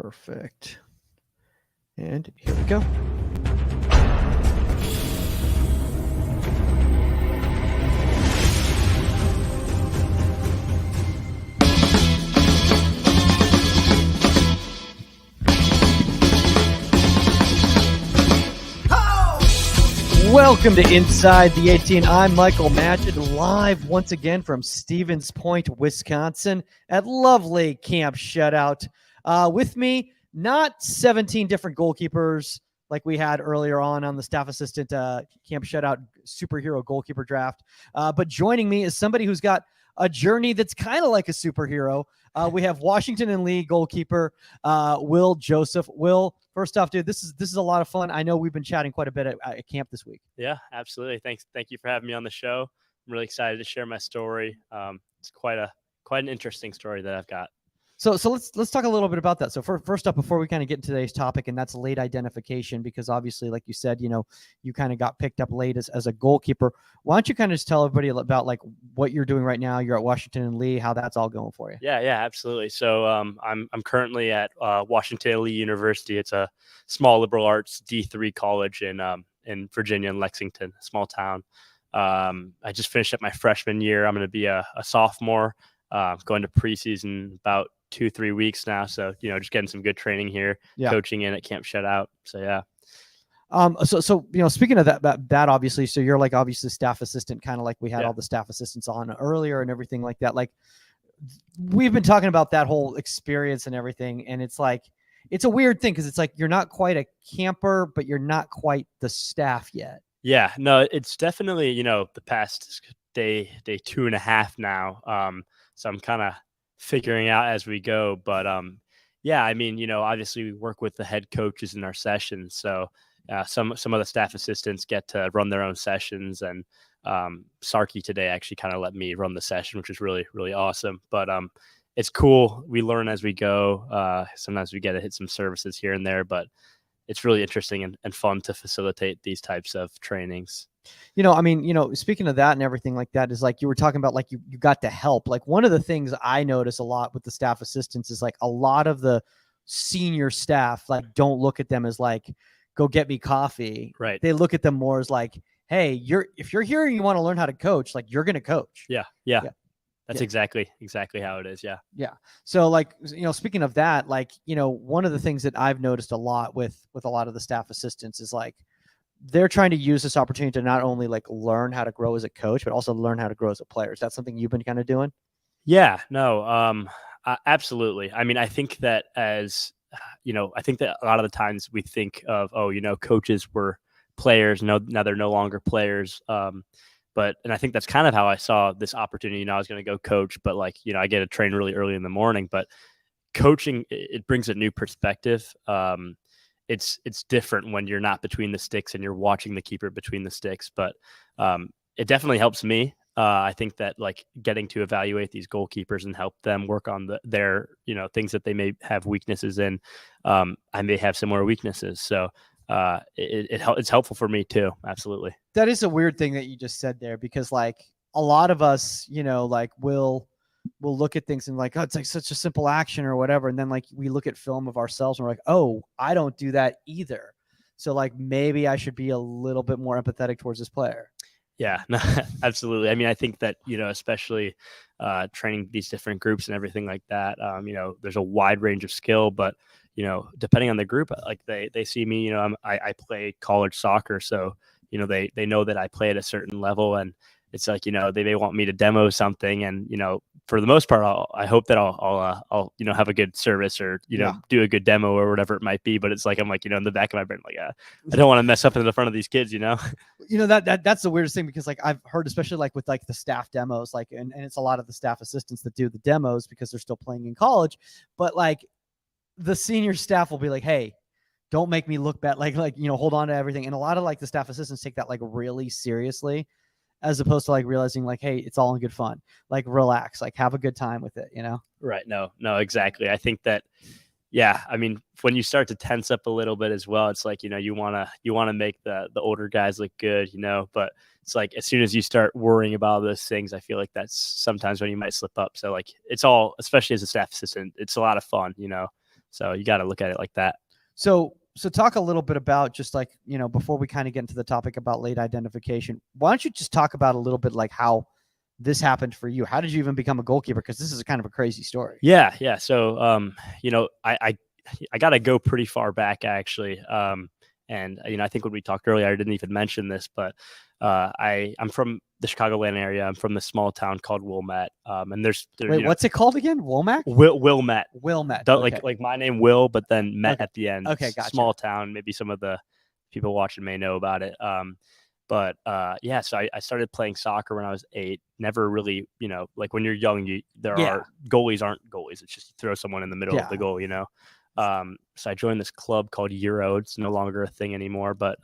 Perfect. And here we go. Welcome to Inside the 18. I'm Michael Magid, live once again from Stevens Point, Wisconsin at lovely Camp Shutout. With me, not 17 different goalkeepers like we had earlier on the staff assistant Camp Shutout superhero goalkeeper draft, but joining me is somebody who's got a journey that's kind of like a superhero. We have Washington and Lee goalkeeper Will Joseph. Will, first off, dude, this is a lot of fun. I know we've been chatting quite a bit at camp this week. Yeah, absolutely. Thank you for having me on the show. I'm really excited to share my story. It's quite an interesting story that I've got. So let's talk a little bit about that. So first up, before we kind of get into today's topic, and that's late identification, because obviously, like you said, you kind of got picked up late as a goalkeeper. Why don't you kind of just tell everybody about like what you're doing right now? You're at Washington and Lee, how that's all going for you. Yeah, absolutely. So I'm currently at Washington and Lee University. It's a small liberal arts D3 college in Virginia, in Lexington, a small town. I just finished up my freshman year. I'm going to be a sophomore, going to preseason about 2-3 weeks now. So, just getting some good training here, coaching in at Camp Shutout. So, yeah. So speaking of that obviously, so you're like obviously staff assistant, kind of like we had all the staff assistants on earlier and everything like that. Like we've been talking about that whole experience and everything. And it's like, it's a weird thing because it's like, you're not quite a camper, but you're not quite the staff yet. Yeah, no, it's definitely, the past day 2.5 now. So I'm kind of figuring out as we go, but yeah, I mean, obviously we work with the head coaches in our sessions, so some of the staff assistants get to run their own sessions, and Sarky today actually kind of let me run the session, which is really, really awesome. But it's cool. We learn as we go. Sometimes we get to hit some services here and there, but it's really interesting and fun to facilitate these types of trainings. Speaking of that and everything like that, is like you were talking about, like you got to help. Like one of the things I notice a lot with the staff assistants is like a lot of the senior staff, like, don't look at them as like, go get me coffee. Right. They look at them more as like, hey, if you're here and you want to learn how to coach, like you're going to coach. Yeah. That's exactly how it is. Yeah. Yeah. So like, speaking of that, like, one of the things that I've noticed a lot with a lot of the staff assistants is like, they're trying to use this opportunity to not only like learn how to grow as a coach, but also learn how to grow as a player. Is that something you've been kind of doing? Yeah, no, absolutely. I mean, I think that I think that a lot of the times we think of, coaches were players. No, now they're no longer players. And I think that's kind of how I saw this opportunity. I was going to go coach, but like, I get to train really early in the morning, but coaching, it brings a new perspective. It's different when you're not between the sticks and you're watching the keeper between the sticks, but it definitely helps me. I think that like getting to evaluate these goalkeepers and help them work on their things that they may have weaknesses in. I may have similar weaknesses, so it's helpful for me too. Absolutely. That is a weird thing that you just said there, because like a lot of us, like we'll look at things and like, oh, it's like such a simple action or whatever. And then like we look at film of ourselves and we're like, oh, I don't do that either. So like maybe I should be a little bit more empathetic towards this player. Yeah, no, absolutely. I mean, I think that, especially training these different groups and everything like that, there's a wide range of skill, but, depending on the group, like they see me, I play college soccer. So, they know that I play at a certain level, and it's like, they may want me to demo something, and, for the most part, I hope that I'll have a good service or, do a good demo or whatever it might be. But it's like, I'm like, in the back of my brain, like, I don't want to mess up in the front of these kids, that's the weirdest thing, because like I've heard, especially like with like the staff demos, like, and it's a lot of the staff assistants that do the demos because they're still playing in college, but like the senior staff will be like, hey, don't make me look bad. Like, hold on to everything. And a lot of like the staff assistants take that like really seriously, as opposed to like realizing like, hey, it's all in good fun, like relax, like have a good time with it, Right. No, exactly. I think that, yeah, I mean, when you start to tense up a little bit as well, it's like, you want to make the older guys look good, but it's like, as soon as you start worrying about those things, I feel like that's sometimes when you might slip up. So like, it's all, especially as a staff assistant, it's a lot of fun, So you got to look at it like that. So talk a little bit about just like, before we kind of get into the topic about late identification, why don't you just talk about a little bit like how this happened for you? How did you even become a goalkeeper? Because this is kind of a crazy story. Yeah. So, I got to go pretty far back actually. And I think when we talked earlier, I didn't even mention this, but I'm from the Chicagoland area. I'm from this small town called Wilmette. And there's Wait, what's it called again? Womack? Wilmette. Wilmette. Okay. Like my name Will, but then Met at the end. Okay, gotcha. Small town. Maybe some of the people watching may know about it. So I started playing soccer when I was 8. Never really, like when you're young, goalies aren't goalies. It's just you throw someone in the middle of the goal, So I joined this club called Euro. It's no longer a thing anymore, but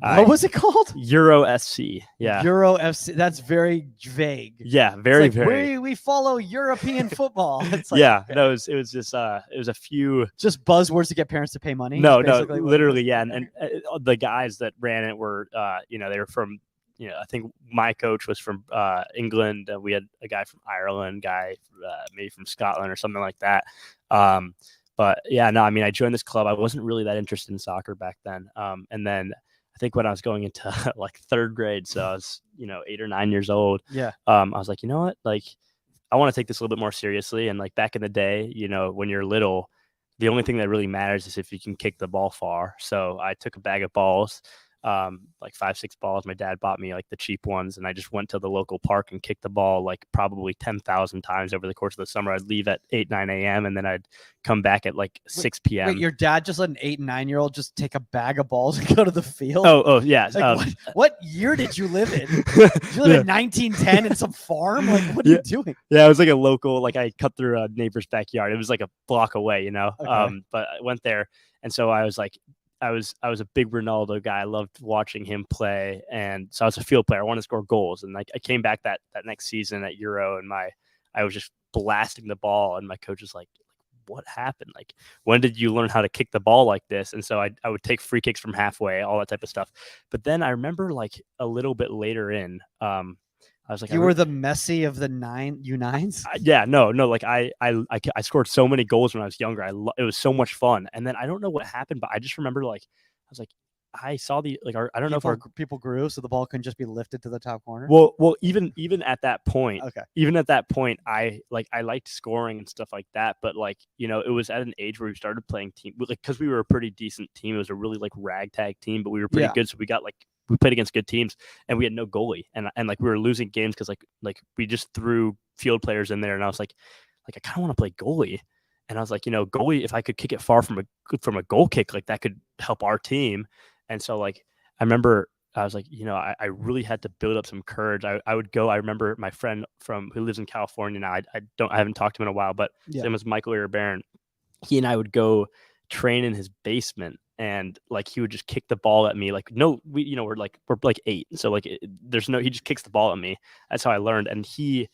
what was it called? Euro SC. Yeah. Euro FC. That's very vague. Yeah, very. We follow European football. It's like, yeah. Okay. No, it was just it was a few just buzzwords to get parents to pay money. No, literally, yeah. And the guys that ran it were they were from I think my coach was from England. We had a guy from Ireland, maybe from Scotland or something like that. But yeah, no, I mean, I joined this club. I wasn't really that interested in soccer back then. And then I think when I was going into like 3rd grade, so I was, 8 or 9 years old. Yeah. I was like, you know what? Like, I want to take this a little bit more seriously. And like back in the day, when you're little, the only thing that really matters is if you can kick the ball far. So I took a bag of balls, like 5-6 balls. My dad bought me like the cheap ones, and I just went to the local park and kicked the ball like probably 10,000 times over the course of the summer. I'd leave at 8-9 a.m. and then I'd come back at like 6 p.m. Wait, your dad just let an 8 and 9-year-old just take a bag of balls and go to the field? Oh yeah. Like, what year did you live in? Did you live in 1910 in some farm? Like, what are you doing? Yeah, it was like a local, like I cut through a neighbor's backyard. It was like a block away, Okay. But I went there, and so I was like, I was a big Ronaldo guy. I loved watching him play, and so I was a field player. I wanted to score goals, and like I came back that next season at Euro, and I was just blasting the ball, and my coach was like, "What happened? Like, when did you learn how to kick the ball like this?" And so I would take free kicks from halfway, all that type of stuff. But then I remember like a little bit later in, I was like, you were the Messi of the U9s. Yeah, no. Like I scored so many goals when I was younger. It was so much fun. And then I don't know what happened, but I just remember like I was like, I saw I don't know if people grew, so the ball couldn't just be lifted to the top corner. Well, even at that point, okay. Even at that point, I liked scoring and stuff like that. But like it was at an age where we started playing team, like because we were a pretty decent team. It was a really like ragtag team, but we were pretty good. So we played against good teams, and we had no goalie, and like we were losing games because like we just threw field players in there, and I was like I kind of want to play goalie, and I was like goalie, if I could kick it far from a goal kick, like that could help our team, and so like I remember I was like I really had to build up some courage. I would go. I remember my friend who lives in California now. I haven't talked to him in a while, but his name was Michael Baron. He and I would go train in his basement. And like he would just kick the ball at me, like we're like 8, so like he just kicks the ball at me. That's how I learned, and he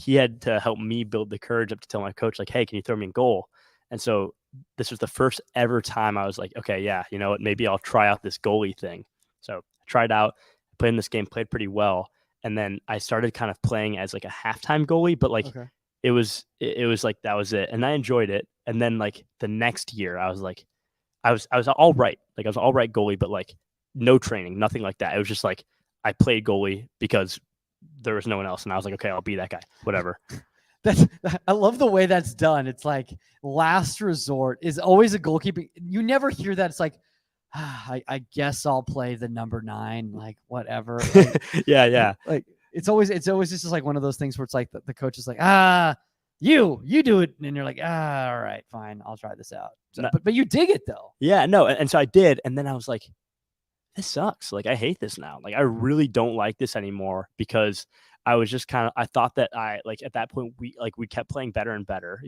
had to help me build the courage up to tell my coach like, hey, can you throw me in goal? And so this was the first ever time I was like, okay, yeah, you know what, maybe I'll try out this goalie thing. So I tried out, played in this game, played pretty well, and then I started kind of playing as like a halftime goalie, but like it was like that was it, and I enjoyed it. And then like the next year, I was like. I was all right. Like I was all right goalie, but like no training, nothing like that. It was just like I played goalie because there was no one else, and I was like, okay, I'll be that guy, whatever. I love the way that's done. It's like last resort is always a goalkeeper. You never hear that. It's like, I guess I'll play the number 9, like whatever. Like, yeah. Like it's always just like one of those things where it's like the coach is like, you do it, and you're like, all right, fine, I'll try this out. So, but you dig it though. Yeah, no, and so I did, and then I was like, this sucks. Like I hate this now. Like I really don't like this anymore because I was just I thought that at that point we kept playing better and better.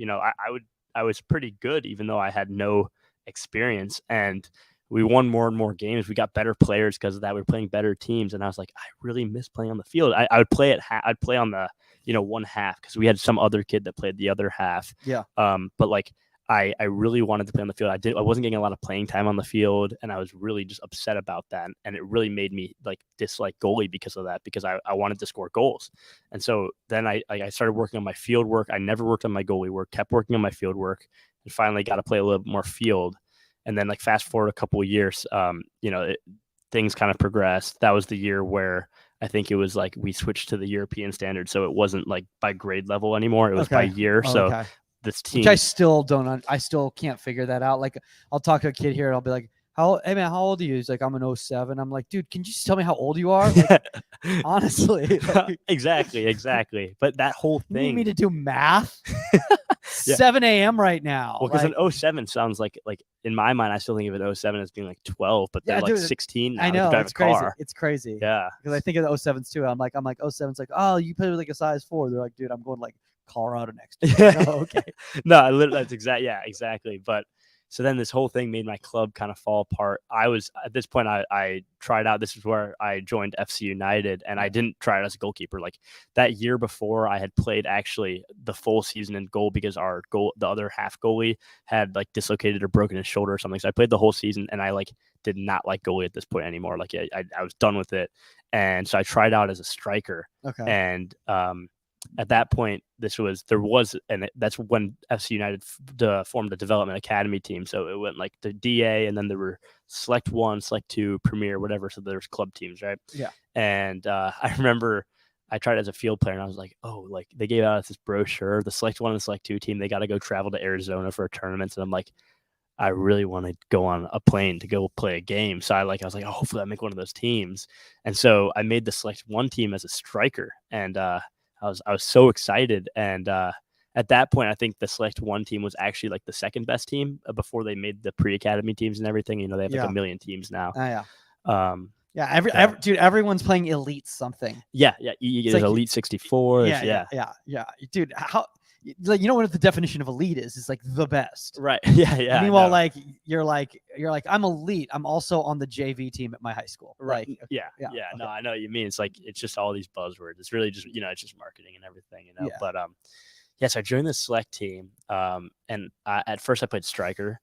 I was pretty good even though I had no experience, and we won more and more games. We got better players because of that. We were playing better teams, and I was like, I really miss playing on the field. I would play I'd play on the one half because we had some other kid that played the other half. Yeah. But like I really wanted to play on the field. I wasn't getting a lot of playing time on the field, and I was really just upset about that. And it really made me like dislike goalie because of that, because I wanted to score goals. And so then I started working on my field work. I never worked on my goalie work, kept working on my field work. and finally got to play a little bit more field. And then like fast forward a couple of years, things kind of progressed. That was the year where I think it was like we switched to the European standard, so it wasn't like by grade level anymore. It was by year. So this team, which I still don't, I still can't figure that out. Like I'll talk to a kid here and I'll be like, hey man, how old are you? He's like, I'm an 07. I'm like, dude, can you just tell me how old you are? Like, honestly. Like, exactly. But that whole thing. You need me to do math? 7 a.m. right now. Well, because an 07 sounds like in my mind, I still think of an 07 as being like 12, but they're like 16 now. I know, it's crazy. Car. It's crazy. Yeah. Because I think of the 07s too. I'm like 07's like, oh, you play with like a size 4. They're like, dude, I'm going like Colorado next year. Oh, okay. No, that's exactly. But so then this whole thing made my club kind of fall apart. I was at this point, I tried out. This is where I joined FC United, and I didn't try it as a goalkeeper. Like that year before, I had played actually the full season in goal because the other half goalie had like dislocated or broken his shoulder or something. So I played the whole season, and I like did not like goalie at this point anymore. Like I was done with it, and so I tried out as a striker. Okay. And at that point, that's when FC United formed a development academy team. So it went like the DA, and then there were Select 1, Select 2, Premier, whatever. So there's club teams, right? Yeah. And I remember I tried as a field player, and I was like, oh, like they gave out this brochure, the Select 1 and Select 2 team, they got to go travel to Arizona for a tournament. And I'm like, I really want to go on a plane to go play a game. So I was like, oh, hopefully I make one of those teams. And so I made the Select 1 team as a striker, and I was so excited. And at that point, I think the Select 1 team was actually like the second best team before they made the pre-academy teams and everything. They have like a million teams now. Dude, everyone's playing Elite something. Yeah. There's like Elite 64. Yeah. Dude, how? Like, what the definition of elite is? It's like the best, right? Yeah. Meanwhile, like you're like I'm elite. I'm also on the JV team at my high school, right? Like, yeah. No, I know what you mean. It's like it's just all these buzzwords. It's really just it's just marketing and everything, Yeah. But so I joined the Select team, and at first I played striker.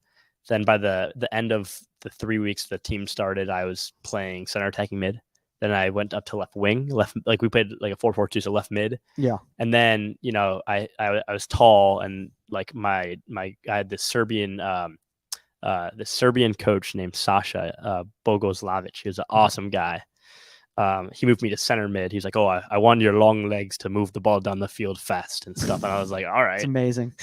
Then by the end of the 3 weeks the team started, I was playing center attacking mid. Then I went up to left wing, like we played like a 4-4-2, so left mid. Yeah. And then, I was tall, and like I had this Serbian coach named Sasha Bogoslavic. He was an awesome guy. He moved me to center mid. He's like, oh, I want your long legs to move the ball down the field fast and stuff. And I was like, all right. It's amazing.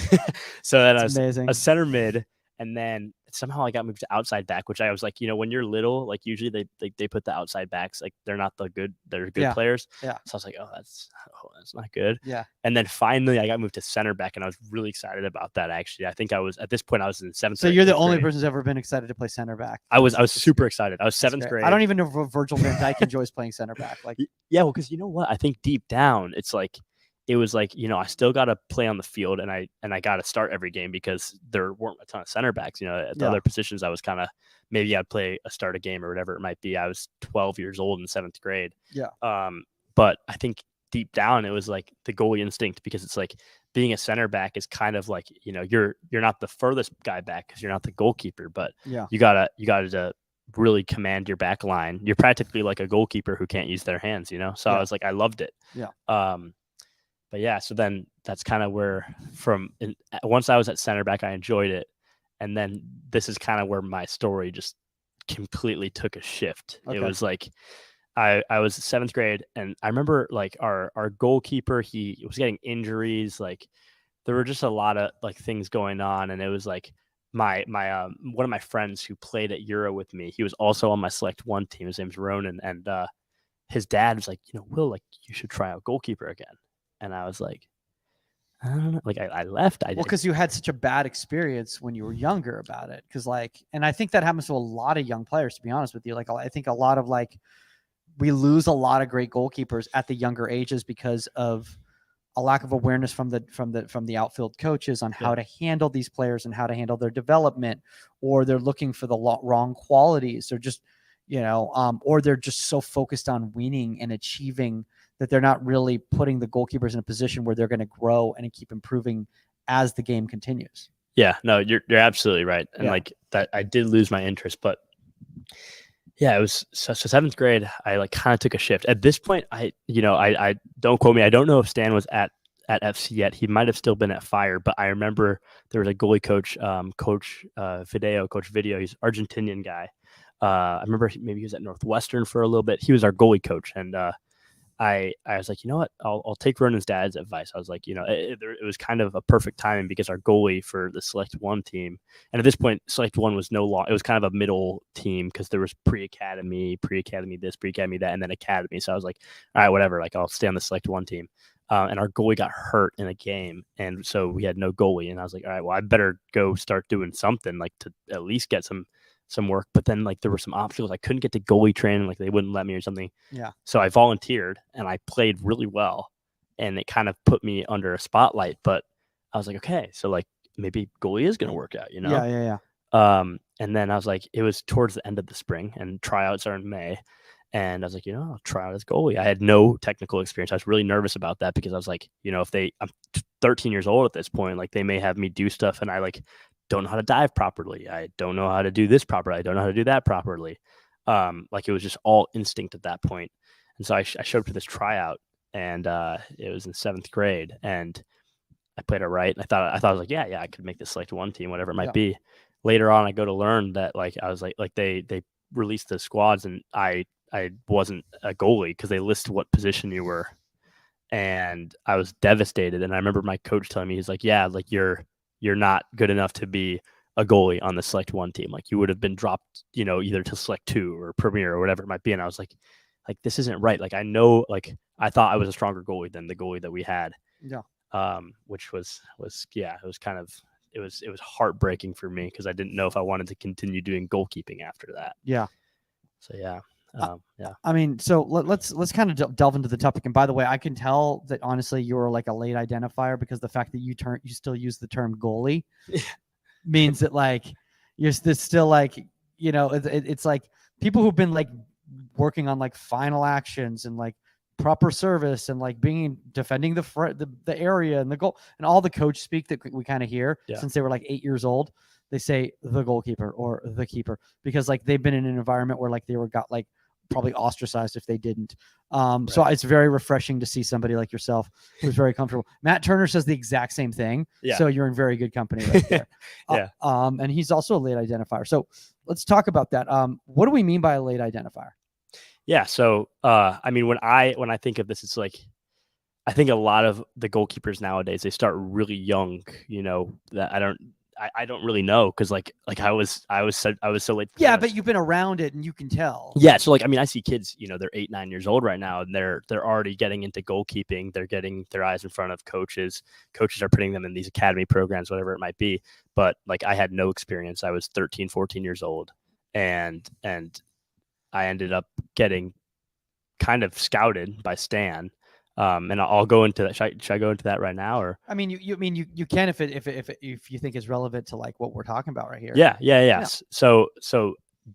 So then I was a center mid, and then somehow I got moved to outside back, which I was like, when you're little, like usually they put the outside backs, like they're not they're good players. Yeah. So I was like, that's not good. Yeah. And then finally I got moved to center back, and I was really excited about that. Actually, I think at this point I was in 7th. So you're the only person who's ever been excited to play center back. I was super excited. I was 7th grade. I don't even know if Virgil van Dijk enjoys playing center back. Like, yeah, well, because you know what? I think deep down it was like, I still got to play on the field, and I got to start every game because there weren't a ton of center backs. At the other positions, I was kind of, maybe I'd start a game or whatever it might be. I was 12 years old in 7th grade. Yeah. But I think deep down it was like the goalie instinct, because it's like being a center back is kind of like, you're not the furthest guy back because you're not the goalkeeper, but you gotta really command your back line. You're practically like a goalkeeper who can't use their hands, So I was like, I loved it. Yeah. But yeah, so then that's kind of where once I was at center back, I enjoyed it. And then this is kind of where my story just completely took a shift. Okay. It was like, I was 7th grade, and I remember like our goalkeeper, he was getting injuries. Like there were just a lot of like things going on. And it was like my one of my friends who played at Euro with me, he was also on my Select 1 team. His name's Ronan. And his dad was like, Will, like you should try out goalkeeper again. And I was like, I don't know. Like I left. Because you had such a bad experience when you were younger about it. Because and I think that happens to a lot of young players, to be honest with you. Like I think a lot of we lose a lot of great goalkeepers at the younger ages because of a lack of awareness from the outfield coaches on how to handle these players and how to handle their development, or they're looking for the wrong qualities. They're just, or they're just so focused on winning and achieving that they're not really putting the goalkeepers in a position where they're going to grow and keep improving as the game continues. Yeah, no, you're absolutely right. And like that, I did lose my interest, but yeah, it was so 7th grade. I kind of took a shift. At this point, I don't quote me. I don't know if Stan was at at FC yet. He might have still been at Fire, but I remember there was a goalie coach, Coach Video. He's an Argentinian guy. I remember maybe he was at Northwestern for a little bit. He was our goalie coach, and I was like, you know what, I'll take Ronan's dad's advice. I was like, it was kind of a perfect timing because our goalie for the Select One team, and at this point, Select One was no longer. It was kind of a middle team because there was pre-academy this, pre-academy that, and then academy. So I was like, all right, whatever. Like I'll stay on the Select One team. And our goalie got hurt in a game, and so we had no goalie. And I was like, all right, well, I better go start doing something like to at least get some work. But then like there were some obstacles. I couldn't get to goalie training, like they wouldn't let me or something. Yeah. So I volunteered and I played really well, and it kind of put me under a spotlight. But I was like, okay, so like maybe goalie is going to work out, Yeah. And then I was like, it was towards the end of the spring, and tryouts are in May. And I was like, I'll try out as goalie. I had no technical experience. I was really nervous about that because I was like, I'm 13 years old at this point, like they may have me do stuff and I like don't know how to dive properly. I don't know how to do this properly. I don't know how to do that properly. Like it was just all instinct at that point. And so I showed up to this tryout, and it was in 7th grade, and I played it right. And I thought I was like, yeah, I could make this Select One team, whatever it might be. Later on, I go to learn that like I was like they released the squads, and I wasn't a goalie because they list what position you were, and I was devastated. And I remember my coach telling me, he's like, yeah, like you're not good enough to be a goalie on the Select One team. Like you would have been dropped, either to Select Two or Premier or whatever it might be. And I was like this isn't right. Like I know, like I thought I was a stronger goalie than the goalie that we had. Yeah. Which was it was kind of it was heartbreaking for me because I didn't know if I wanted to continue doing goalkeeping after that. Yeah. So yeah. I mean, so let's kind of delve into the topic. And by the way, I can tell that honestly you were like a late identifier because the fact that you still use the term goalie means that like you're still like it's like people who've been like working on like final actions and like proper service and like defending the area and the goal and all the coach speak that we kind of hear since they were like 8 years old. They say the goalkeeper or the keeper because like they've been in an environment where like they got like probably ostracized if they didn't. So it's very refreshing to see somebody like yourself who's very comfortable. Matt Turner says the exact same thing. Yeah. So you're in very good company right there. And he's also a late identifier. So let's talk about that. What do we mean by a late identifier? Yeah. So, I mean, when I think of this, it's like, I think a lot of the goalkeepers nowadays, they start really young, that I don't really know because like I was so late. Yeah, but you've been around it and you can tell. Yeah, so like I mean, I see kids, they're 8, 9 years old right now, and they're already getting into goalkeeping. They're getting their eyes in front of coaches. Coaches are putting them in these academy programs, whatever it might be. But like I had no experience. I was 13, 14 years old, and I ended up getting kind of scouted by Stan. And I'll go into that. Should I go into that right now, or? I mean, you can if you think it's relevant to like what we're talking about right here. Yeah. So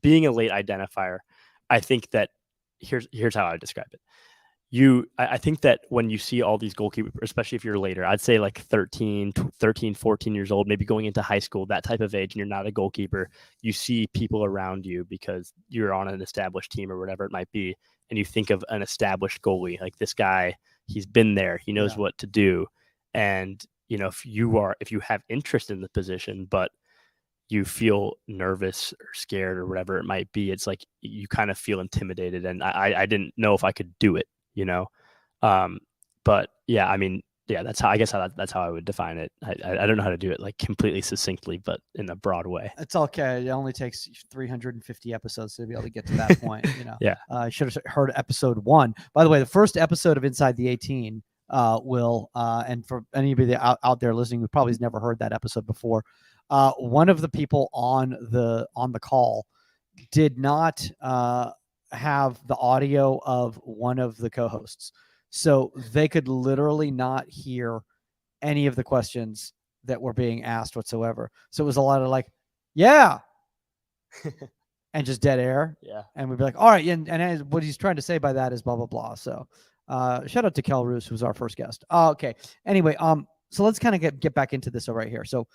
being a late identifier, I think that here's how I would describe it. I think that when you see all these goalkeepers, especially if you're later, I'd say like 13, 14 years old, maybe going into high school, that type of age, and you're not a goalkeeper, you see people around you because you're on an established team or whatever it might be, and you think of an established goalie, like this guy, he's been there, he knows what to do. And, if you have interest in the position, but you feel nervous or scared or whatever it might be, it's like you kind of feel intimidated. And I didn't know if I could do it, but yeah, I mean, yeah, that's how I would define it. I don't know how to do it like completely succinctly, but in a broad way. It's okay. It only takes 350 episodes to be able to get to that point. Yeah. I should have heard episode 1. By the way, the first episode of Inside the 18 will, and for anybody out there listening who probably has never heard that episode before, one of the people on the call did not have the audio of one of the co-hosts. So they could literally not hear any of the questions that were being asked whatsoever. So it was a lot of like, yeah, and just dead air. Yeah. And we'd be like, all right. And what he's trying to say by that is blah, blah, blah. So shout out to Kel Roos, who's our first guest. Okay. Anyway, so let's kind of get back into this right here. So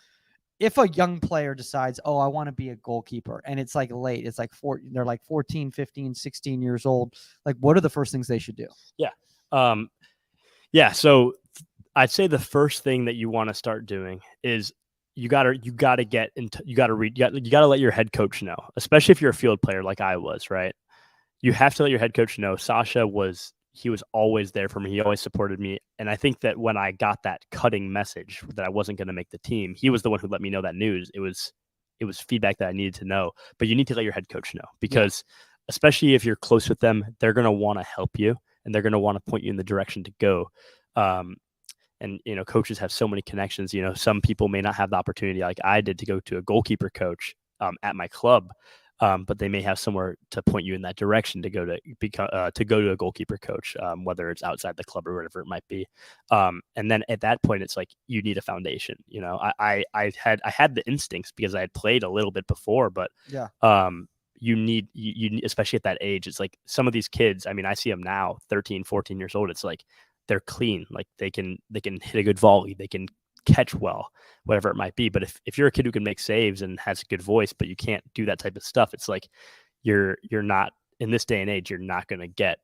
if a young player decides, oh, I want to be a goalkeeper, and it's like late, it's like they're like 14, 15, 16 years old. Like, what are the first things they should do? Yeah. So I'd say the first thing that you want to start doing is you gotta get into you gotta let your head coach know, especially if you're a field player like I was, right? You have to let your head coach know. Sasha was always there for me. He always supported me. And I think that when I got that cutting message that I wasn't going to make the team, he was the one who let me know that news. It was feedback that I needed to know. But you need to let your head coach know, because especially if you're close with them, they're going to want to help you and they're going to want to point you in the direction to go. And, coaches have so many connections. Some people may not have the opportunity like I did to go to a goalkeeper coach at my club. But they may have somewhere to point you in that direction to go to a goalkeeper coach, whether it's outside the club or whatever it might be. And then at that point, it's like you need a foundation. I had the instincts because I had played a little bit before, but you need, especially at that age. It's like some of these kids. I mean, I see them now, 13, 14 years old. It's like they're clean, like they can hit a good volley, they can catch well, whatever it might be. But if you're a kid who can make saves and has a good voice, but you can't do that type of stuff, it's like you're not, in this day and age, you're not going to get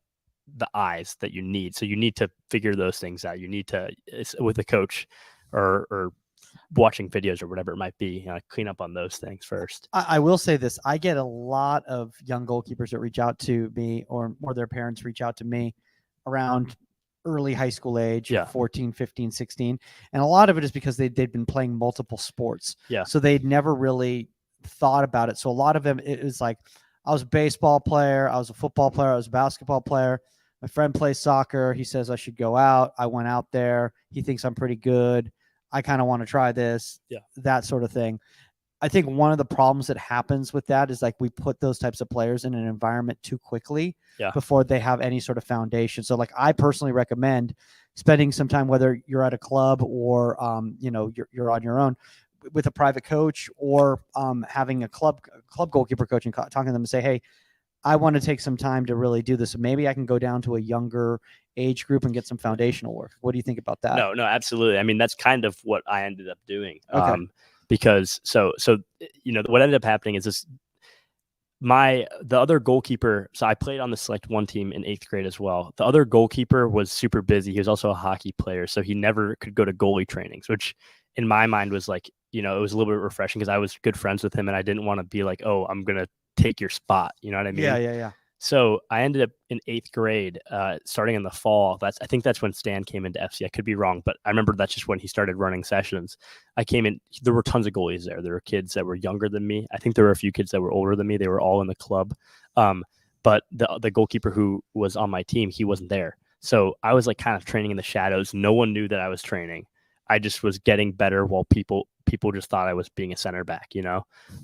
the eyes that you need. So you need to figure those things out. You need to, with a coach or watching videos or whatever it might be, clean up on those things first. I will say this. I get a lot of young goalkeepers that reach out to me or their parents reach out to me around early high school age, 14, 15, 16. And a lot of it is because they'd been playing multiple sports. Yeah. So they'd never really thought about it. So a lot of them, it was like, I was a baseball player, I was a football player, I was a basketball player. My friend plays soccer. He says I should go out. I went out there. He thinks I'm pretty good. I kind of want to try this, that sort of thing. I think one of the problems that happens with that is like we put those types of players in an environment too quickly before they have any sort of foundation. So like I personally recommend spending some time, whether you're at a club or, you're on your own with a private coach or having a club goalkeeper coach and talking to them and say, hey, I want to take some time to really do this. Maybe I can go down to a younger age group and get some foundational work. What do you think about that? No, absolutely. I mean, that's kind of what I ended up doing. Okay. Because so what ended up happening is the other goalkeeper. So I played on the Select 1 team in 8th grade as well. The other goalkeeper was super busy. He was also a hockey player, so he never could go to goalie trainings, which in my mind was like, it was a little bit refreshing because I was good friends with him and I didn't want to be like, oh, I'm gonna take your spot. You know what I mean? Yeah. So I ended up in 8th grade, starting in the fall. I think that's when Stan came into FC. I could be wrong, but I remember that's just when he started running sessions. I came in, there were tons of goalies there. There were kids that were younger than me. I think there were a few kids that were older than me. They were all in the club. But the goalkeeper who was on my team, he wasn't there. So I was like kind of training in the shadows. No one knew that I was training. I just was getting better while people just thought I was being a center back,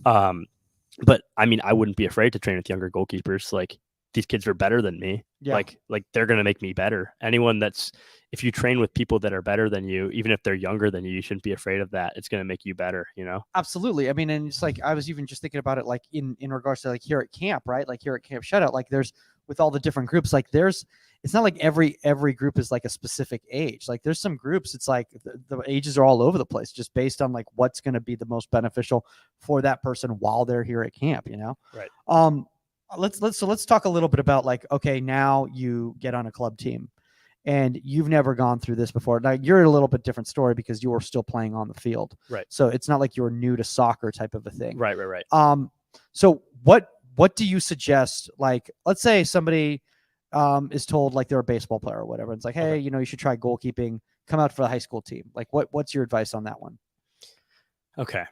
But I mean, I wouldn't be afraid to train with younger goalkeepers. Like, these kids are better than me. Like they're going to make me better. If you train with people that are better than you, even if they're younger than you, you shouldn't be afraid of that. It's going to make you better, Absolutely. I mean, and it's like, I was even just thinking about it, like in regards to like here at camp, right? Like here at Camp Shutout, like there's, with all the different groups, like it's not like every group is like a specific age. Like there's some groups, it's like the ages are all over the place, just based on like what's going to be the most beneficial for that person while they're here at camp, Right. Let's talk a little bit about like, okay, now you get on a club team and you've never gone through this before. Now you're a little bit different story because you were still playing on the field. Right. So it's not like you're new to soccer type of a thing. Right. So what do you suggest? Like, let's say somebody is told like they're a baseball player or whatever. It's like, hey, you should try goalkeeping, come out for the high school team. Like what's your advice on that one? Okay.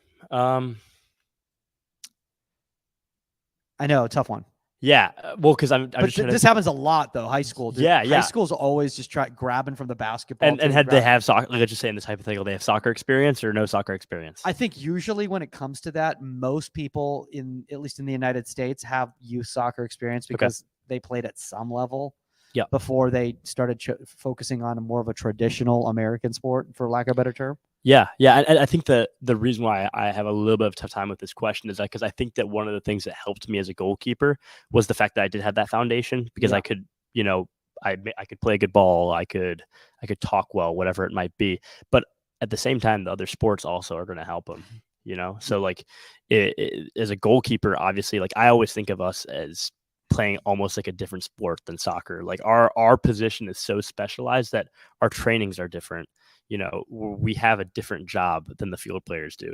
I know, a tough one. Yeah, well, because this happens a lot though. High school, high school's always just grabbing from the basketball. And had they have soccer? Like, let's just say in this hypothetical, they have soccer experience or no soccer experience. I think usually when it comes to that, most people at least in the United States, have youth soccer experience because they played at some level. Before they started focusing on more of a traditional American sport, for lack of a better term. Yeah. And I think the reason why I have a little bit of a tough time with this question is because I think that one of the things that helped me as a goalkeeper was the fact that I did have that foundation, because I could, I could play a good ball. I could talk well, whatever it might be. But at the same time, the other sports also are going to help them, So like as a goalkeeper, obviously, like I always think of us as playing almost like a different sport than soccer. Like our position is so specialized that our trainings are different. we have a different job than the field players do,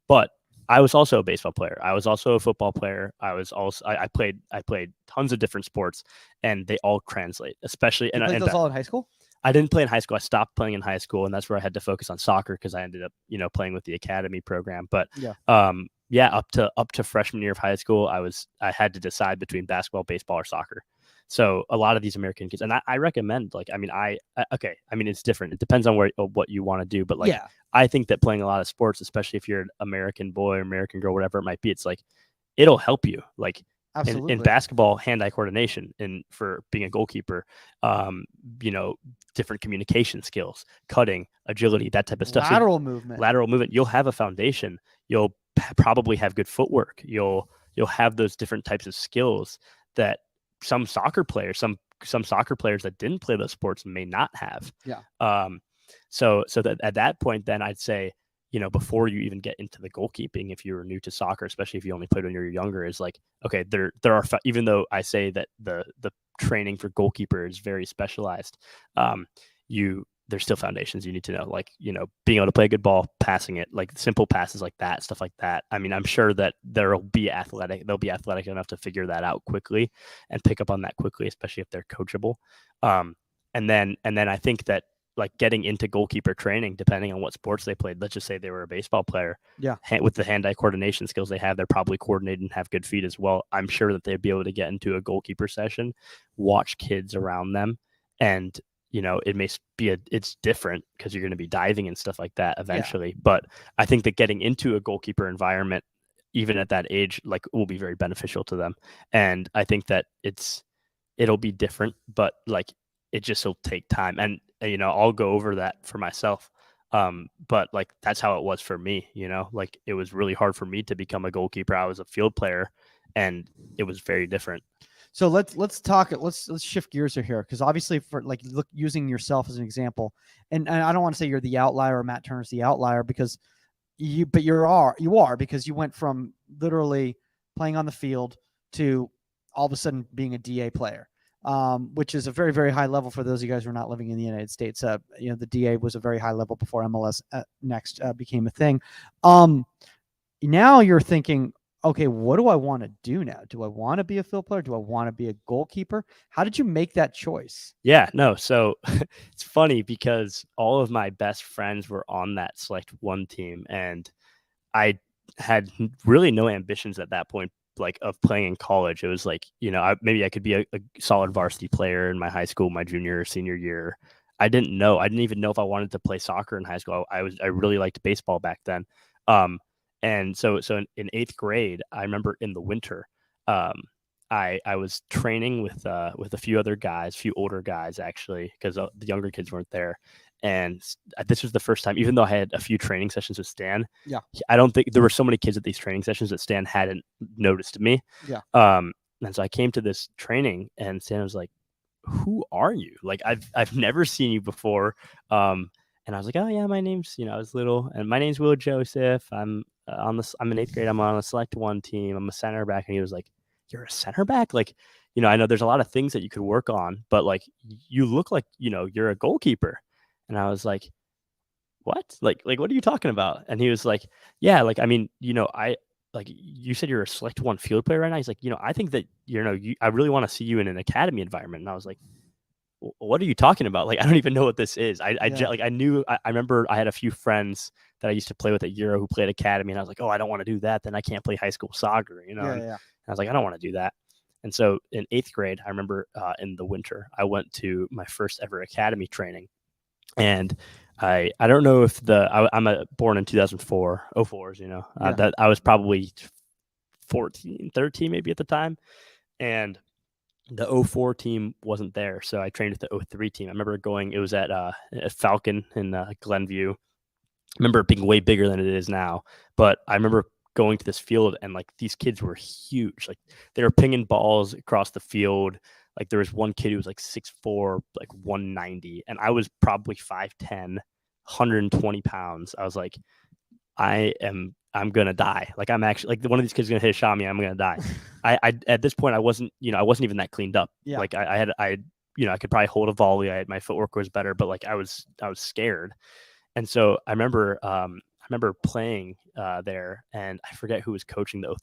but I was also a baseball player. I was also a football player. I played tons of different sports, and they all translate, especially. You played those all in high school? I didn't play in high school. I stopped playing in high school, and that's where I had to focus on soccer because I ended up, playing with the academy program. But up to freshman year of high school, I had to decide between basketball, baseball, or soccer. So a lot of these American kids, and I recommend, it's different. It depends on what you want to do, but I think that playing a lot of sports, especially if you're an American boy or American girl, whatever it might be, it's like it'll help you. Like in basketball, hand-eye coordination, and for being a goalkeeper, different communication skills, cutting, agility, that type of stuff. Lateral movement. You'll have a foundation. You'll probably have good footwork. You'll have those different types of skills that some soccer players that didn't play those sports may not have. So that at that point, then I'd say, before you even get into the goalkeeping, if you were new to soccer, especially if you only played when you were younger, is like, okay, there are, even though I say that the training for goalkeeper is very specialized, there's still foundations you need to know, like, being able to play a good ball, passing it, like simple passes like that, stuff like that. I mean, I'm sure that they'll be athletic enough to figure that out quickly and pick up on that quickly, especially if they're coachable. And then I think that, like, getting into goalkeeper training, depending on what sports they played, let's just say they were a baseball player, with the hand-eye coordination skills they have, they're probably coordinated and have good feet as well. I'm sure that they'd be able to get into a goalkeeper session, watch kids around them, and it may be it's different because you're going to be diving and stuff like that eventually. But I think that getting into a goalkeeper environment, even at that age, like, will be very beneficial to them. And I think that it'll be different, but like, it just will take time. And I'll go over that for myself. But like, that's how it was for me, like, it was really hard for me to become a goalkeeper. I was a field player, and it was very different. So let's talk. Let's shift gears here, because obviously, for like, using yourself as an example, and I don't want to say you're the outlier or Matt Turner's the outlier, because you are, because you went from literally playing on the field to all of a sudden being a DA player, which is a very, very high level for those of you guys who are not living in the United States. The DA was a very high level before MLS Next became a thing. Now you're thinking, okay, what do I want to do now? Do I want to be a field player? Do I want to be a goalkeeper? How did you make that choice? Yeah, no. So it's funny because all of my best friends were on that Select One team, and I had really no ambitions at that point, like, of playing in college. It was like, maybe I could be a solid varsity player in my high school, my junior or senior year. I didn't even know if I wanted to play soccer in high school. I really liked baseball back then. And so in 8th grade, I remember in the winter, I was training with a few other guys, a few older guys, actually, because the younger kids weren't there. And this was the first time, even though I had a few training sessions with Stan, I don't think there were so many kids at these training sessions that Stan hadn't noticed me. And so I came to this training, and Stan was like, "Who are you? Like, I've never seen you before." And I was like, "Oh yeah, my name's," I was little, and my name's Will Joseph. I'm in 8th grade. I'm on a Select One team. I'm a center back. And he was like, "You're a center back? Like, I know there's a lot of things that you could work on, but like, you look like, you're a goalkeeper." And I was like, "What? Like, what are you talking about?" And he was like, "Yeah, like, I mean, like, you said you're a Select One field player right now." He's like, "I think that, I really want to see you in an academy environment." And I was like, "What are you talking about? Like, I don't even know what this is." I remember I had a few friends that I used to play with at Euro who played academy, and I was like, "Oh, I don't want to do that. Then I can't play high school soccer, And I was like, "I don't want to do that." And so in 8th grade, I remember in the winter, I went to my first ever academy training, and I don't know if I'm born in 2004, 04s, that I was probably 14, 13 maybe at the time, and the 04 team wasn't there, so I trained with the 03 team. I remember it was at Falcon in Glenview. I remember it being way bigger than it is now, but I remember going to this field, and like, these kids were huge. Like, they were pinging balls across the field. Like, there was one kid who was like 6'4", like 190, and I was probably 5'10", 120 pounds. I was like, I'm gonna die. Like, I'm actually, like, one of these kids is gonna hit a shot at me, I'm gonna die. I at this point, I wasn't even that cleaned up. Like, I I could probably hold a volley. My footwork was better, but like I was scared. And so I remember playing there, and I forget who was coaching the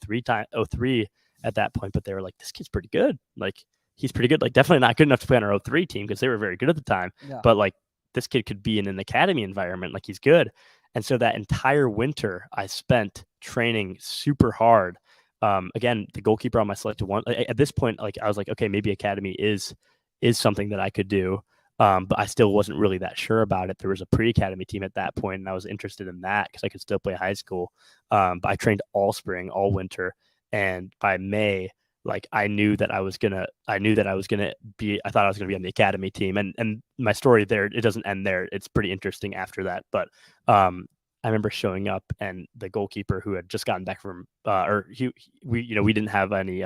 03 at that point, but they were like, this kid's pretty good. Like, he's pretty good. Like, definitely not good enough to play on our 03 team because they were very good at the time. Yeah. But like, this kid could be in an academy environment. Like, he's good. And so that entire winter I spent training super hard. Again, the goalkeeper on my selected one, at this point, like I was like, okay, maybe academy is something that I could do. But I still wasn't really that sure about it. There was a pre-academy team at that point, and I was interested in that because I could still play high school. But I trained all spring, all winter, and by May, like I thought I was gonna be on the academy team. And my story there, it doesn't end there. It's pretty interesting after that. But I remember showing up, and the goalkeeper who had just gotten back from, we didn't have any.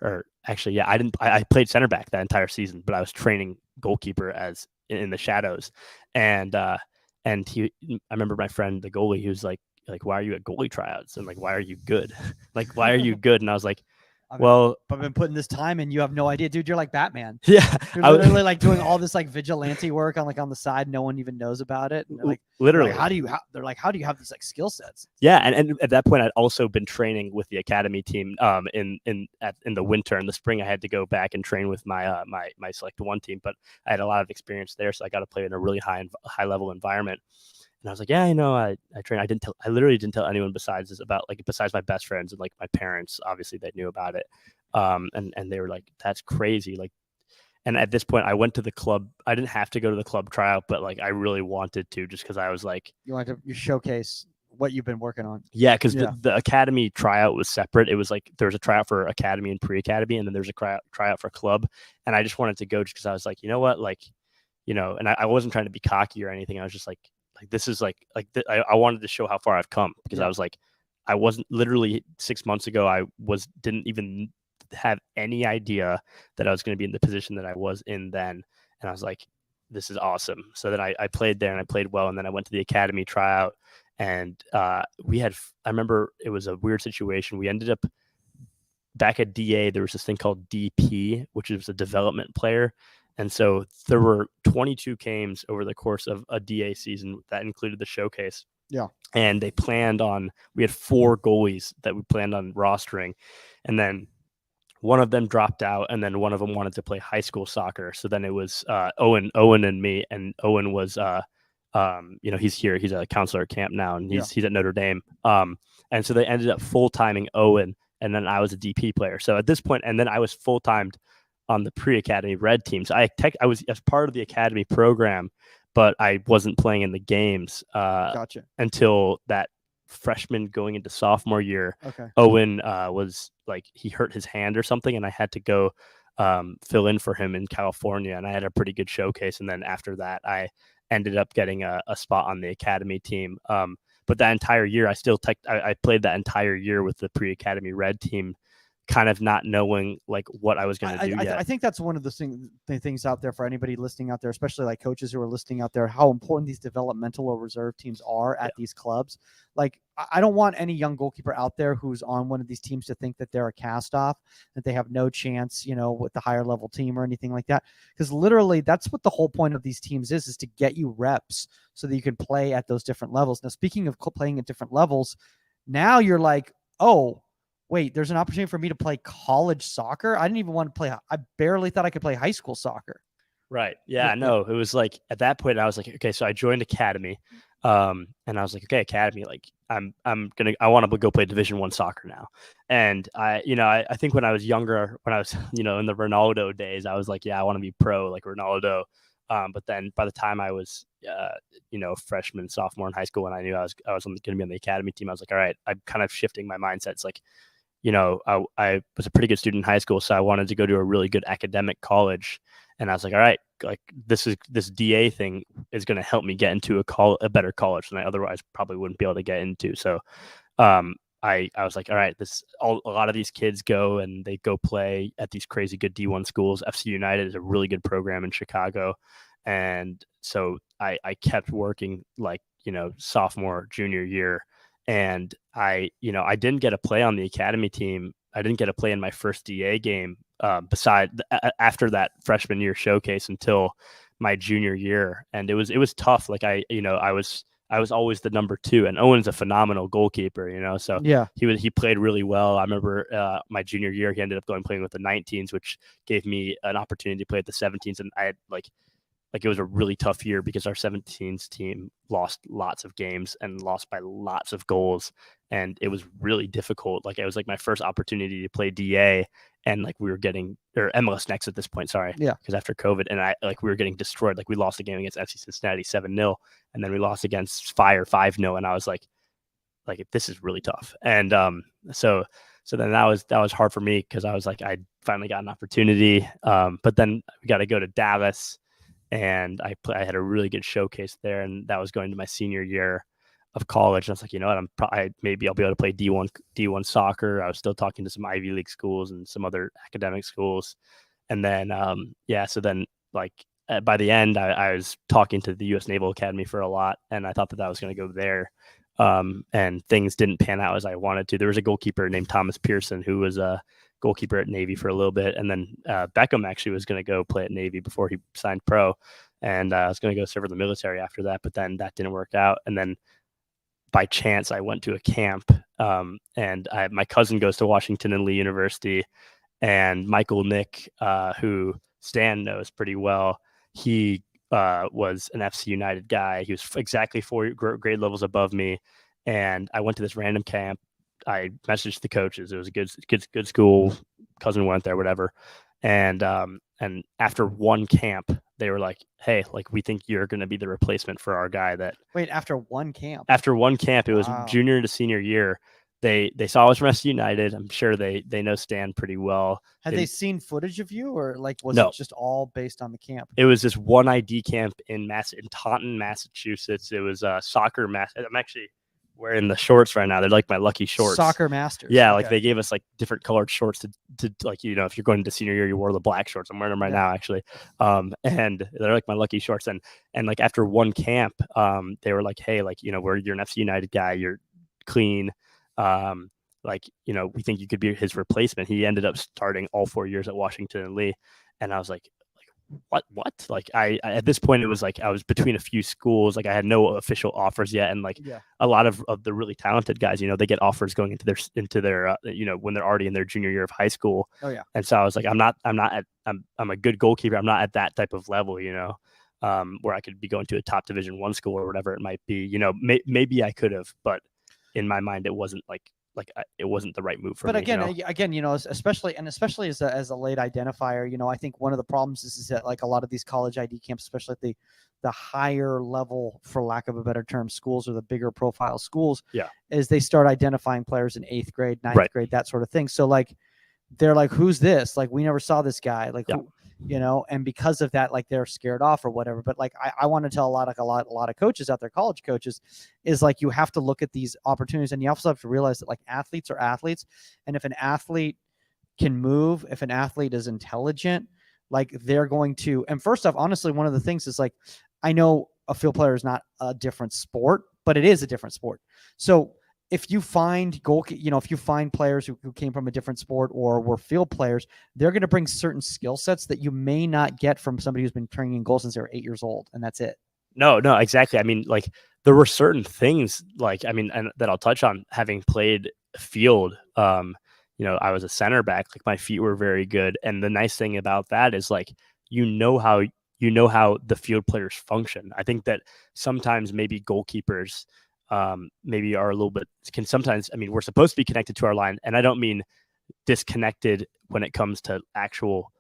Or actually, yeah, I played center back that entire season, but I was training goalkeeper as in the shadows, and I remember my friend, the goalie, he was like, why are you at goalie tryouts? And like, why are you good? Like, why are you good? And I was like, I've well, been putting this time and you have no idea, dude. You're like Batman. yeah, You're literally like doing all this like vigilante work on the side. No one even knows about it. And like, literally, how do you have these like skill sets? Yeah, and at that point, I'd also been training with the academy team. In the winter and the spring, I had to go back and train with my my select one team, but I had a lot of experience there, so I got to play in a really high level environment. And I was like, yeah, I train. I literally didn't tell anyone besides my best friends and like my parents. Obviously, they knew about it. And they were like, that's crazy. Like, and at this point, I went to the club. I didn't have to go to the club tryout, but like I really wanted to, just because I was like, you want to showcase what you've been working on. Yeah, because the academy tryout was separate. It was like there was a tryout for academy and pre-academy, and then there's a tryout for club. And I just wanted to go just because I was like, you know what, like, and I wasn't trying to be cocky or anything. I was just like this is I wanted to show how far I've come, because I was like, I wasn't, literally 6 months ago, didn't even have any idea that I was going to be in the position that I was in then. And I was like, this is awesome. So then I played there and I played well. And then I went to the academy tryout, and I remember it was a weird situation. We ended up back at DA. There was this thing called DP, which was a development player. And so there were 22 games over the course of a DA season that included the showcase. Yeah. And we had 4 goalies that we planned on rostering. And then one of them dropped out, and then one of them wanted to play high school soccer. So then it was Owen and me, and Owen was he's here. He's a counselor at camp now, and he's at Notre Dame. And so they ended up full-timing Owen, and then I was a DP player. So at this point, and then I was full-timed on the pre-academy red team. So I was as part of the academy program, but I wasn't playing in the games Gotcha. until that freshman going into sophomore year. Okay. Owen was like, he hurt his hand or something, and I had to go fill in for him in California, and I had a pretty good showcase. And then after that, I ended up getting a spot on the academy team. But that entire year, I played that entire year with the pre-academy red team, kind of not knowing like what I was going to do yet. I think that's one of the things out there for anybody listening out there, especially like coaches who are listening out there, how important these developmental or reserve teams are at these clubs. Like, I don't want any young goalkeeper out there who's on one of these teams to think that they're a cast off, that they have no chance, with the higher level team or anything like that. Because literally that's what the whole point of these teams is to get you reps so that you can play at those different levels. Now, speaking of playing at different levels, now you're like, oh, wait, there's an opportunity for me to play college soccer. I didn't even want to play. I barely thought I could play high school soccer. Right. Yeah, no, it was like at that point I was like, okay, so I joined academy. And I was like, okay, academy, like I want to go play Division I soccer now. And I think when I was younger, when I was, in the Ronaldo days, I was like, yeah, I want to be pro like Ronaldo. But then by the time I was, freshman, sophomore in high school, when I knew I was going to be on the academy team, I was like, all right, I'm kind of shifting my mindset. It's like, I was a pretty good student in high school, so I wanted to go to a really good academic college. And I was like, all right, like this DA thing is going to help me get into a better college than I otherwise probably wouldn't be able to get into. So I was like, all right, a lot of these kids go and they go play at these crazy good D1 schools. FC United is a really good program in Chicago. And so I kept working like, sophomore, junior year. And I didn't get a play on the academy team. I didn't get a play in my first DA game after that freshman year showcase until my junior year. And it was tough. Like I was always the number 2, and Owen's a phenomenal goalkeeper, so Yeah. he played really well. I remember my junior year, he ended up playing with the 19s, which gave me an opportunity to play at the 17s. And I had like it was a really tough year because our 17s team lost lots of games and lost by lots of goals. And it was really difficult. Like, it was like my first opportunity to play DA, and like we were getting, or MLS Next at this point, sorry. Yeah. Because after COVID, and we were getting destroyed. Like, we lost a game against FC Cincinnati 7-0, and then we lost against Fire 5-0. And I was like, this is really tough. And so then that was hard for me, because I was like, I finally got an opportunity. But then we got to go to Dallas, and I had a really good showcase there, and that was going to my senior year of college. And I was like, you know what, maybe I'll be able to play D1 soccer. I was still talking to some Ivy League schools and some other academic schools. And then, so then by the end, I was talking to the U.S. Naval Academy for a lot, and I thought that was going to go there. And things didn't pan out as I wanted to. There was a goalkeeper named Thomas Pearson who was a goalkeeper at Navy for a little bit. And then Beckham actually was going to go play at Navy before he signed pro. And I was going to go serve in the military after that, but then that didn't work out. And then by chance, I went to a camp, and my cousin goes to Washington and Lee University, and Michael Nick, who Stan knows pretty well, he was an FC United guy. He was exactly 4 grade levels above me. And I went to this random camp. I messaged the coaches. It was a good school. Cousin went there, whatever. And after one camp, they were like, "Hey, we think you're going to be the replacement for our guy." Wait, after one camp? After one camp, it was junior to senior year. They saw us from FC United. I'm sure they know Stan pretty well. Had they seen footage of you, or was No. it just all based on the camp? It was this one ID camp in Taunton, Massachusetts. It was soccer I'm actually wearing the shorts right now. They're like my lucky shorts. Soccer Masters. Yeah, okay. They gave us different colored shorts to if you're going into senior year, you wore the black shorts. I'm wearing them right now, actually. And they're like my lucky shorts. And after one camp, they were like, "Hey, you're an FC United guy. You're clean. We think you could be his replacement." He ended up starting all 4 years at Washington and Lee. And I was like, what? I at this point, it was I was between a few schools. I had no official offers yet. And a lot of the really talented guys, they get offers going into their when they're already in their junior year of high school. Oh yeah. And so I was like, I'm a good goalkeeper. I'm not at that type of level, where I could be going to a top Division I school or whatever it might be. Maybe I could have, but in my mind, it wasn't it wasn't the right move for me. But again, especially as a late identifier, I think one of the problems is that a lot of these college ID camps, especially at the higher level, for lack of a better term, schools, or the bigger profile schools, is they start identifying players in 8th grade, 9th grade, that sort of thing. So they're like, "Who's this? We never saw this guy." Who, and because of that, they're scared off or whatever. But I want to tell a lot of coaches out there, college coaches, is you have to look at these opportunities, and you also have to realize that athletes are athletes. And if an athlete can move, if an athlete is intelligent, they're going to, and first off, honestly, one of the things is I know a field player is not a different sport, but it is a different sport. So if you find if you find players who came from a different sport or were field players, they're going to bring certain skill sets that you may not get from somebody who's been training in goal since they were 8 years old, and that's it. No, exactly. I mean, there were certain things, and that I'll touch on, having played field. I was a center back. My feet were very good, and the nice thing about that is how the field players function. I think that sometimes maybe goalkeepers maybe are a little bit sometimes, we're supposed to be connected to our line, and I don't mean disconnected when it comes to actual,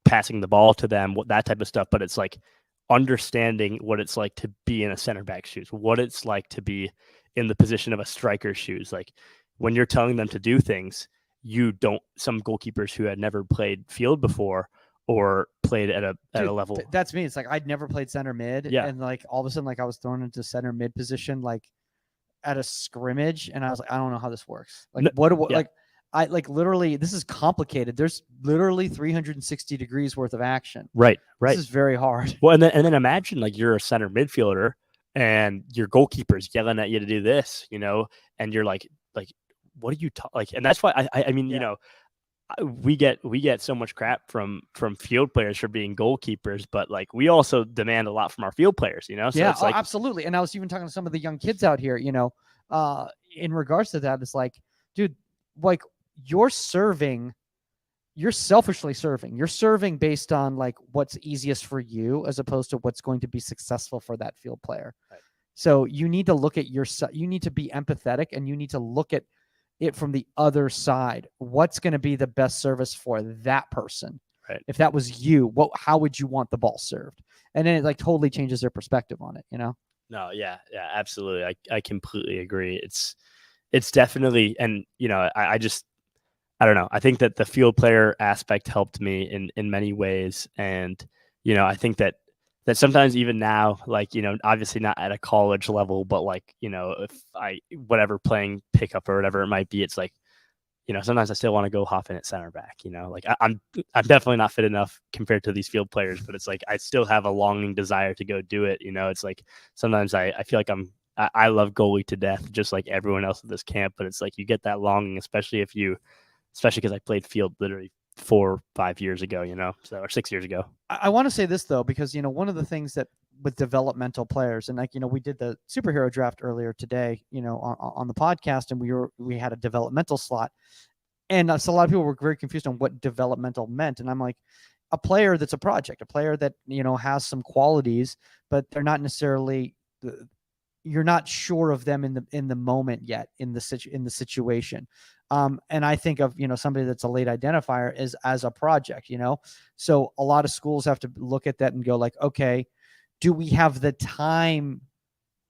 passing the ball to them, that type of stuff, but it's understanding what it's like to be in a center back's shoes, what it's like to be in the position of a striker's shoes. When you're telling them to do things, some goalkeepers who had never played field before or played at a level. That's me. It's I'd never played center mid. Yeah. And all of a sudden, I was thrown into center mid position, at a scrimmage. And I was I don't know how this works. Literally, this is complicated. There's literally 360 degrees worth of action. Right. This is very hard. Well, and then imagine you're a center midfielder and your goalkeeper's yelling at you to do this, and you're what are you and that's why we get so much crap from field players for being goalkeepers, but like we also demand a lot from our field players, you know? So Yeah, it's like, absolutely. And I was even talking to some of the young kids out here, in regards to that. It's like, dude, like you're serving, you're selfishly serving. You're serving based on like what's easiest for you as opposed to what's going to be successful for that field player. Right. So you need to look at you need to be empathetic, and you need to look at it from the other side. What's going to be the best service for that person? Right. If that was you, how would you want the ball served? And then it like totally changes their perspective on it, No, yeah, absolutely. I completely agree. It's definitely, and I don't know. I think that the field player aspect helped me in many ways, and I think that sometimes even now, like obviously not at a college level, but like if I whatever playing pickup or whatever it might be, it's like sometimes I still want to go hop in at center back. Like I'm definitely not fit enough compared to these field players, but it's like I still have a longing desire to go do it. It's like sometimes I feel like I love goalie to death, just like everyone else at this camp, but it's like you get that longing, especially because I played field literally 4 or 5 years ago, or 6 years ago. I want to say this though, because one of the things that with developmental players, and like we did the superhero draft earlier today, on the podcast, and we had a developmental slot, and so a lot of people were very confused on what developmental meant, and I'm like, a player that's a project, a player that has some qualities, but they're not necessarily. You're not sure of them in the moment yet in the situation. And I think of, somebody that's a late identifier as a project, so a lot of schools have to look at that and go like, okay, do we have the time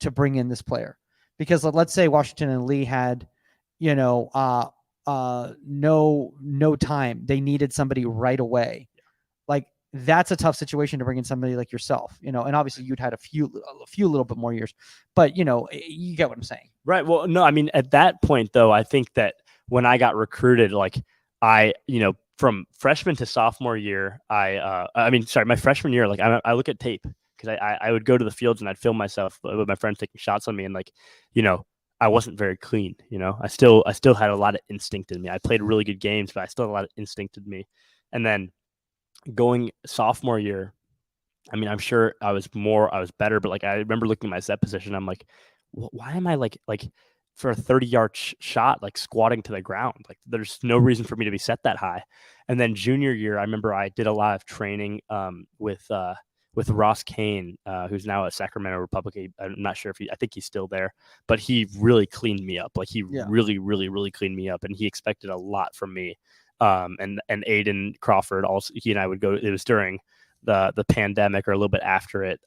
to bring in this player? Because let's say Washington and Lee had, no time. They needed somebody right away. Like, that's a tough situation to bring in somebody like yourself, and obviously you'd had a few little bit more years, but you get what I'm saying. Right. Well, no, I mean, at that point though, I think that when I got recruited, like from freshman to sophomore year, my freshman year, like I look at tape because I would go to the fields and I'd film myself with my friends taking shots on me, and like, I wasn't very clean. I still had a lot of instinct in me. I played really good games, but I still had a lot of instinct in me. And then going sophomore year, I mean, I'm sure I was better, but like I remember looking at my set position, I'm like, why am I like for a 30-yard shot, like squatting to the ground? Like there's no reason for me to be set that high. And then junior year, I remember I did a lot of training with Ross Kane, who's now at Sacramento Republic. I'm not sure I think he's still there, but he really cleaned me up. Like he really, really, really cleaned me up, and he expected a lot from me. And Aiden Crawford also, he and I would go. It was during the pandemic or a little bit after it.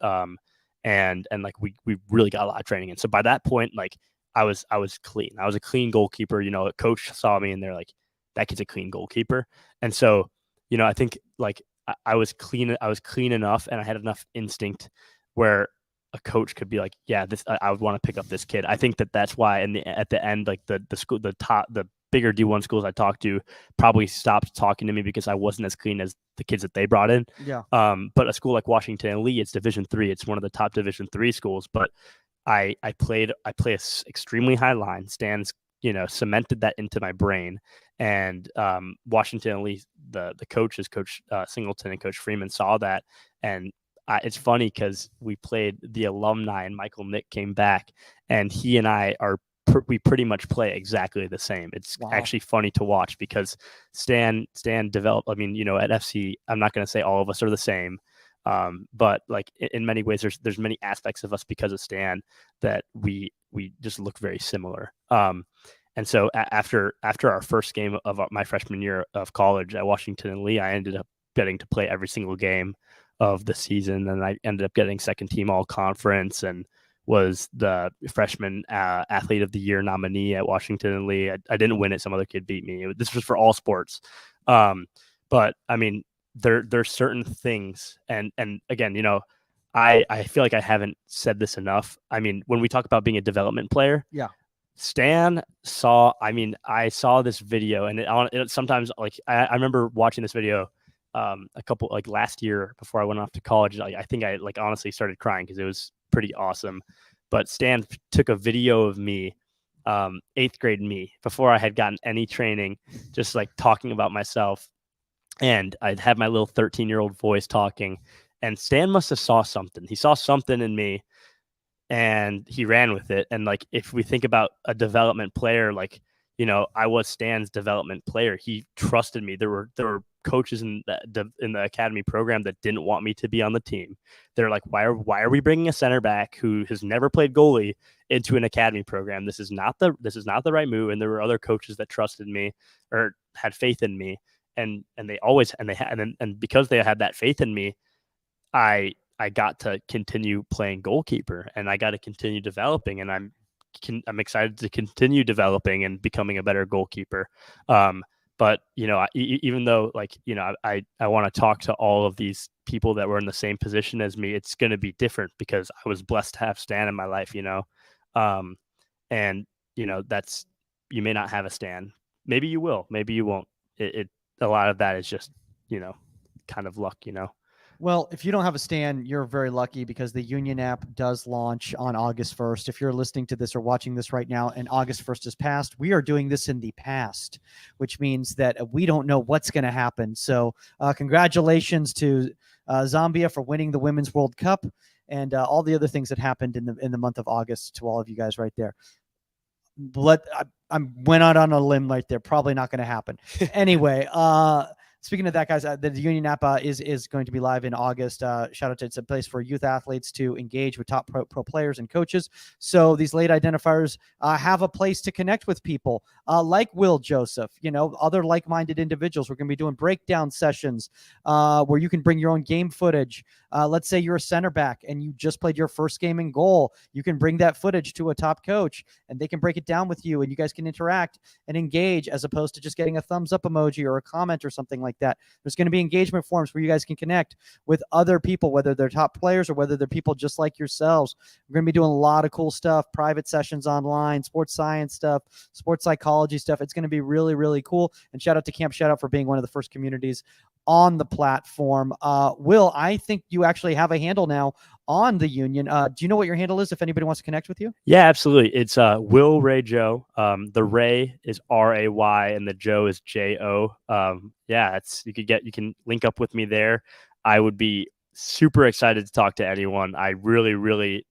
And like we really got a lot of training. And so by that point, like I was clean. I was a clean goalkeeper. A coach saw me and they're like, that kid's a clean goalkeeper. And so, I think like I was clean enough, and I had enough instinct where a coach could be like, yeah, I would want to pick up this kid. I think that's why at the end, like the bigger D1 schools I talked to probably stopped talking to me because I wasn't as clean as the kids that they brought in. Yeah. But a school like Washington and Lee, it's Division III. It's one of the top Division III schools. But I play extremely high line. Stan's, cemented that into my brain. And Washington and Lee, the coaches, Coach Singleton and Coach Freeman, saw that. And it's funny because we played the alumni, and Michael Nick came back, and he and I we pretty much play exactly the same. It's actually funny to watch because Stan developed. I mean, at FC, I'm not going to say all of us are the same, but like in many ways, there's many aspects of us because of Stan that we just look very similar. And so after our first game of my freshman year of college at Washington and Lee, I ended up getting to play every single game of the season, and I ended up getting second team all conference and was the freshman athlete of the year nominee at Washington and Lee. I didn't win it. Some other kid beat me. This was for all sports. But I mean, there's certain things. And again, I feel like I haven't said this enough. I mean, when we talk about being a development player, Stan saw, I saw this video, and it sometimes, like, I remember watching this video a couple, like last year before I went off to college. I think I like honestly started crying because it was pretty awesome. But Stan took a video of me eighth grade me, before I had gotten any training, just like talking about myself. And I'd have my little 13-year-old voice talking, and Stan must have saw something. He saw something in me and he ran with it. And like, if we think about a development player, like, I was Stan's development player. He trusted me. There were coaches in the academy program that didn't want me to be on the team. They're like, why are we bringing a center back who has never played goalie into an academy program? This is not the right move. And there were other coaches that trusted me or had faith in me. And they always, and because they had that faith in me, I got to continue playing goalkeeper, and I got to continue developing, and I'm excited to continue developing and becoming a better goalkeeper. But even though, like, I want to talk to all of these people that were in the same position as me, it's going to be different because I was blessed to have Stan in my life, and that's, you may not have a Stan. Maybe you will, maybe you won't. A lot of that is just, kind of luck, Well, if you don't have a Stan, you're very lucky because the Union app does launch on August 1st. If you're listening to this or watching this right now and August 1st is past, we are doing this in the past, which means that we don't know what's going to happen. So congratulations to Zambia for winning the Women's World Cup and all the other things that happened in the month of August to all of you guys right there. I went out on a limb right there. Probably not going to happen. Anyway, speaking of that, guys, the Union app is going to be live in August. Shout out to, it's a place for youth athletes to engage with top pro players and coaches. So these late identifiers have a place to connect with people like Will Joseph, other like-minded individuals. We're going to be doing breakdown sessions where you can bring your own game footage. Let's say you're a center back and you just played your first game in goal. You can bring that footage to a top coach and they can break it down with you and you guys can interact and engage as opposed to just getting a thumbs up emoji or a comment or something like that. There's going to be engagement forums where you guys can connect with other people, whether they're top players or whether they're people just like yourselves. We're going to be doing a lot of cool stuff, private sessions online, sports science stuff, sports psychology stuff. It's going to be really, really cool. And shout out to Camp Shutout for being one of the first communities on the platform. Will, I think you actually have a handle now on the Union. Do you know what your handle is if anybody wants to connect with you? Yeah, absolutely. It's Will Ray Joe. The Ray is R-A-Y and the Joe is J-O. Yeah, you can link up with me there. I would be super excited to talk to anyone. I really, really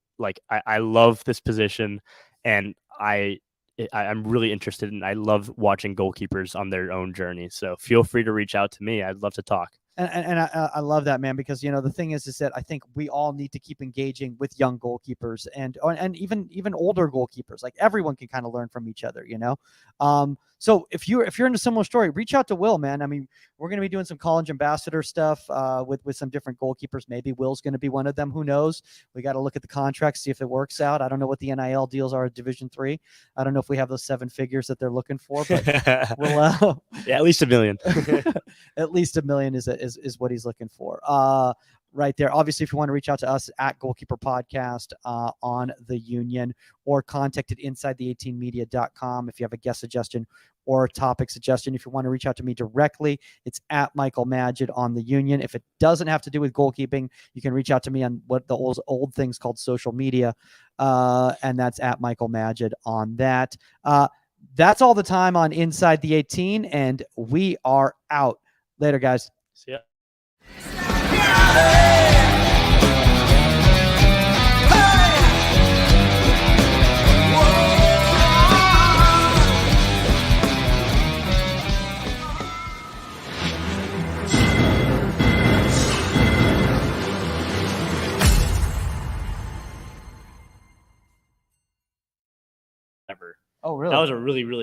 I love this position, and I'm really interested in. I love watching goalkeepers on their own journey. So feel free to reach out to me. I'd love to talk. And I love that, man, because the thing is that I think we all need to keep engaging with young goalkeepers and even older goalkeepers. Like everyone can kind of learn from each other, So if you're in a similar story, reach out to Will, man. I mean, we're going to be doing some college ambassador stuff with some different goalkeepers. Maybe Will's going to be one of them. Who knows? We got to look at the contract, see if it works out. I don't know what the NIL deals are at Division III. I don't know if we have those 7 figures that they're looking for, but we'll yeah, at least $1 million. At least $1 million is what he's looking for. Right there. Obviously, if you want to reach out to us at Goalkeeper Podcast on the Union or contact at insidethe18media.com if you have a guest suggestion or a topic suggestion. If you want to reach out to me directly, it's at Michael Magid on the Union. If it doesn't have to do with goalkeeping, you can reach out to me on what the old things called social media, and that's at Michael Magid on that. That's all the time on Inside the 18, and we are out. Later, guys. See ya. Oh, really? That was a really, really